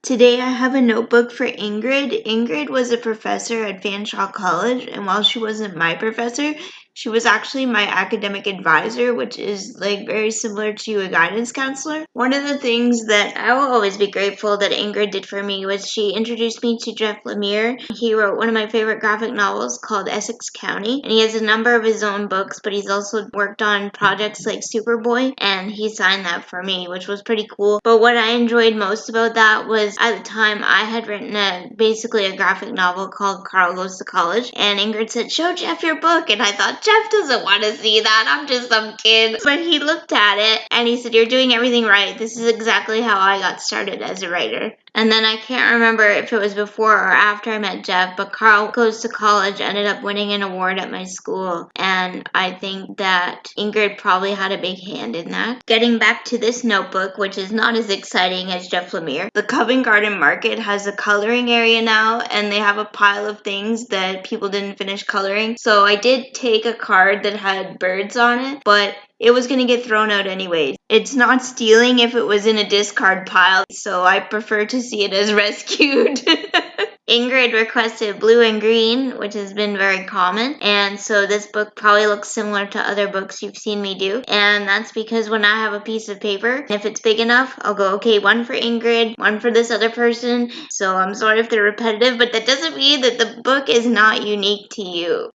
Today I have a notebook for Ingrid. Ingrid was a professor at Fanshawe College, and while she wasn't my professor, she was actually my academic advisor, which is like very similar to a guidance counselor. One of the things that I will always be grateful that Ingrid did for me was she introduced me to Jeff Lemire. He wrote one of my favorite graphic novels called Essex County, and he has a number of his own books, but he's also worked on projects like Superboy, and he signed that for me, which was pretty cool. But what I enjoyed most about that was at the time I had written basically a graphic novel called Carl Goes to College, and Ingrid said, "Show Jeff your book," and I thought, Jeff doesn't want to see that. I'm just some kid. But he looked at it and he said, "You're doing everything right. This is exactly how I got started as a writer." And then I can't remember if it was before or after I met Jeff, but Carl Goes to College ended up winning an award at my school. And I think that Ingrid probably had a big hand in that. Getting back to this notebook, which is not as exciting as Jeff Lemire, the Covent Garden Market has a coloring area now, and they have a pile of things that people didn't finish coloring. So I did take a card that had birds on it, but it was going to get thrown out anyways. It's not stealing if it was in a discard pile, so I prefer to see it as rescued. Ingrid requested blue and green, which has been very common, and so this book probably looks similar to other books you've seen me do, and that's because when I have a piece of paper, if it's big enough, I'll go, okay, one for Ingrid, one for this other person, so I'm sorry if they're repetitive, but that doesn't mean that the book is not unique to you.